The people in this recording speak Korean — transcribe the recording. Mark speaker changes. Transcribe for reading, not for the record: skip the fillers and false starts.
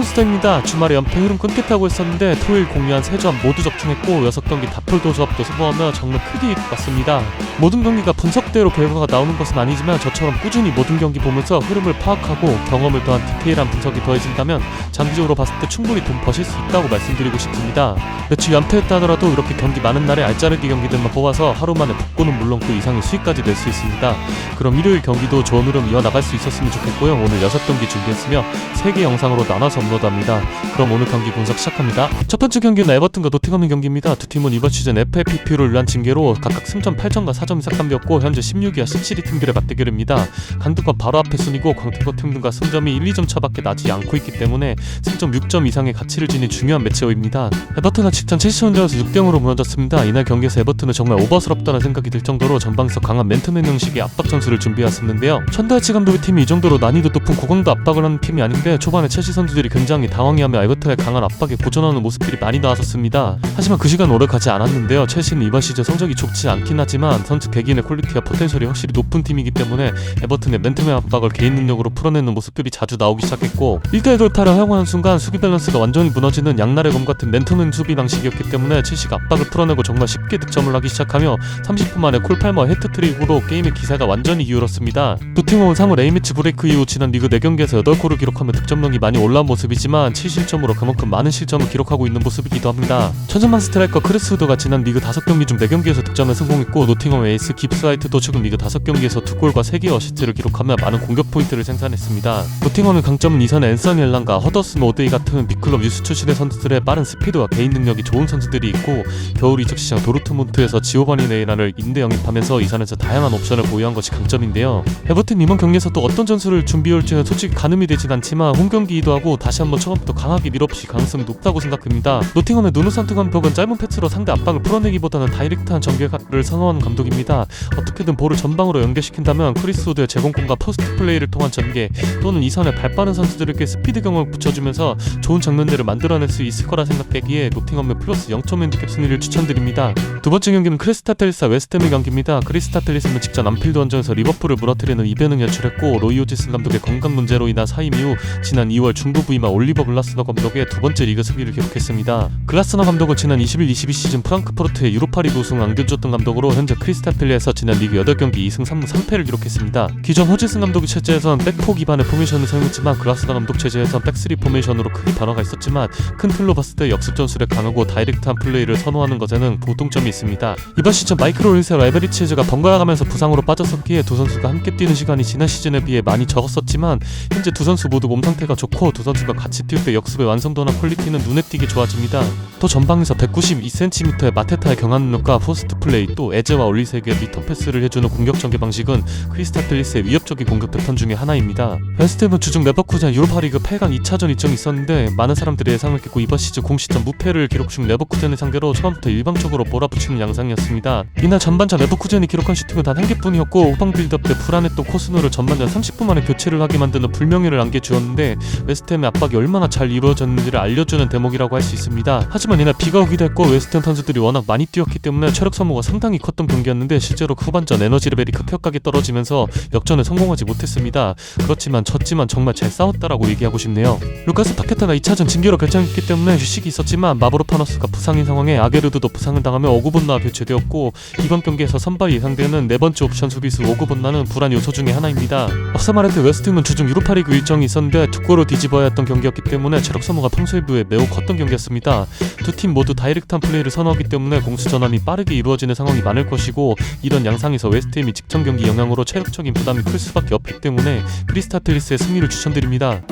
Speaker 1: 선수들입니다. 주말에 연패 흐름 끊겠다고 했었는데 토요일 공유한 3점 모두 적중했고 6경기 다풀도 조합도 성공하며 정말 크게 이끌었습니다. 모든 경기가 분석대로 결과가 나오는 것은 아니지만 저처럼 꾸준히 모든 경기 보면서 흐름을 파악하고 경험을 더한 디테일한 분석이 더해진다면 장기적으로 봤을 때 충분히 돈 버실 수 있다고 말씀드리고 싶습니다. 매주 연패했다 하더라도 이렇게 경기 많은 날에 알짜르기 경기들만 뽑아서 하루 만에 복구는 물론 그 이상의 수익까지 낼 수 있습니다. 그럼 일요일 경기도 좋은 흐름 이어나갈 수 있었으면 좋겠고요. 오늘 6경기 준비했으며 3개 영상으로 나눠서 업로드합니다. 그럼 오늘 경기 분석 시작합니다. 첫 번째 경기는 에버튼과 노팅엄의 경기입니다. 두 팀은 이번 시즌 FAPP를 위한 징계로 각각 승점 8점과 4점이 삭감되었고 현재 16위와 17위 팀들의 맞대결입니다. 강등권 바로 앞에 순이고 광택거 팀들과 승점이 1, 2점 차밖에 나지 않고 있기 때문에 승점 6점 이상의 가치를 지닌 중요한 매치업입니다. 에버튼은 직전 첼시전에서 6대0으로 무너졌습니다. 이날 경기에서 에버튼은 정말 오버스럽다는 생각이 들 정도로 전방에서 강한 맨투맨 형식의 압박 전술을 준비해왔었는데요. 천다이치 감독의 팀이 이 정도로 난이도 높은 고강도 압박을 하는 팀이 아닌데 초반에 첼시 선수들이 굉장히 당황해하며 에버튼의 강한 압박에 고전하는 모습들이 많이 나왔었습니다. 하지만 그 시간 오래 가지 않았는데요. 첼시는 이번 시즌 성적이 좋지 않긴 하지만 선수 개개인의 퀄리티와 포텐셜이 확실히 높은 팀이기 때문에 에버튼의 맨투맨 압박을 개인 능력으로 풀어내는 모습들이 자주 나오기 시작했고 1대1 돌파를 허용하는 순간 수비 밸런스가 완전히 무너지는 양날의 검 같은 맨투맨 수비 방식이었기 때문에 첼시가 압박을 풀어내고 정말 쉽게 득점을 하기 시작하며 30분 만에 콜팔머 해트트릭으로 게임의 기세가 완전히 기울었습니다. 두 팀은 상호 A매치 브레이크 이후 지난 리그 4경기에서 8골을 기록하며 득점력이 많이 올라온 모습이지만 7실점으로 그만큼 많은 실점을 기록하고 있는 모습이기도 합니다. 천천만 스트라이커 크레스우드가 지난 리그 5경기 중 4경기에서 득점에 성공했고 노팅엄 에이스 깁스화이트도 최근 리그 5경기에서 2골과 3개의 어시스트를 기록하며 많은 공격 포인트를 생산했습니다. 노팅엄의 강점은 이선의 앤서니 엘란과 허더슨 오데이 같은 빅클럽 유스 출신의 선수들의 빠른 스피드와 개인 능력이 좋은 선수들이 있고 겨울 이적 시장 도르트문트에서 지오바니 네이라를 임대 영입하면서 이선에서 다양한 옵션을 보유한 것이 강점인데요. 에버튼 이번 경기에서 또 어떤 전술을 준비해올지는 솔직히 가늠이 되진 않지만 홈경기이기도 하고 다시 한번 처음부터 강하게 밀어붙일 가능성이 높다고 생각합니다. 노팅엄의 누누 산투 감독은 짧은 패스로 상대 압박을 풀어내기보다는 다이렉트한 전개를 선호하는 감독입니다. 어떻게든 볼을 전방으로 연결시킨다면 크리스 우드의 제공권과 포스트 플레이를 통한 전개 또는 이선의 발빠른 선수들에게 스피드 경험을 붙여주면서 좋은 장면들을 만들어낼 수 있을 거라 생각되기에 노팅엄의 플러스 0점 핸디캡 승리를 추천드립니다. 두 번째 경기는 크리스탈 팰리스와 웨스트햄의 경기입니다. 크리스탈 팰리스는 직전 안필드 원정에서 리버풀을 무너뜨리는 이변을 연출했고 로이 오지슨 감독의 건강 문제로 인한 사임 이후 지난 2월 중부 부임한 올리버 글라스너 감독의 두 번째 리그 승리를 기록했습니다. 글라스너 감독은 지난 21-22 시즌 프랑크푸르트의 유로파리그 우승을 안겨줬던 감독으로 현재 크리스탈 팰리스에서 지난 리그 8경기 2승 3무 3패를 기록했습니다. 기존 호지슨 감독의 체제에선 백포 기반의 포메이션을 사용했지만 글라스너 감독 체제에선 백스리 포메이션으로 크게 변화가 있었지만 큰 틀로 봤을 때 역습 전술에 강하고 다이렉트한 플레이를 선호하는 것에는 보통점이 있습니다. 이번 시즌 마이클 릴스와 에베리치즈가 번갈아가면서 부상으로 빠졌었기에 두 선수가 함께 뛰는 시간이 지난 시즌에 비해 많이 적었었지만 현재 두 선수 모두 몸 상태가 좋고 두 선수가 같이 뛸 때 역습의 완성도나 퀄리티는 눈에 띄게 좋아집니다. 또 전방에서 192cm의 마테타의 경한 능력과 포스트 플레이 또 에제와 올리세에게 리턴 패스를 해주는 공격 전개 방식은 크리스탈 팰리스의 위협적인 공격 패턴 중에 하나입니다. 웨스트햄은 주중 레버쿠젠 유로파리그 8강 2차전 일정이 있었는데 많은 사람들이 예상을 깼고 이번 시즌 공시전 무패를 기록 중 레버쿠젠을 상대로 처음부터 일방적으로 몰아붙이는 양상이었습니다. 이날 전반전 레버쿠젠이 기록한 슈팅은 단 1개뿐이었고 후방 빌드업 때 불안했던 코스누를 전반전 30분 만에 교체를 하게 만드는 불명예를 안겨주었는데 웨스트햄의 압박이 얼마나 잘 이루어졌는지를 알려주는 대목이라고 할 수 있습니다. 하지만 이날 비가 오기도 했고 웨스트햄 선수들이 워낙 많이 뛰었기 때문에 체력 소모가 상당히 컸던 경기였는데 실제로 후반전 에너지 레벨이 급격하게 떨어지면서 역전에 성공하지 못했습니다. 그렇지만 졌지만 정말 잘 싸웠다라고 얘기하고 싶네요. 루카스 파케타가 2차전 징계로 결정했기 때문에 휴식이 있었지만 마브로파너스가 부상인 상황에 아게르드도 부상을 당하며 오구본나가 교체되었고 이번 경기에서 선발 예상되는 네 번째 옵션 수비수 오구본나는 불안 요소 중에 하나입니다. 앞서 말했듯 웨스트햄은 주중 유로파리그 일정이 있었는데 두 골을 뒤집어야 했던 경기였기 때문에 체력 소모가 평소에 비해 매우 컸던 경기였습니다. 두 팀 모두 다이렉트한 플레이를 선호하기 때문에 공수 전환이 빠르게 이루어지는 상황이 많을 것이고 이런 양상에서 웨스트햄이 직전 경기 영향으로 체력적인 부담이 클 수밖에 없기 때문에 크리스탈 팰리스의 승리를 추천드립니다.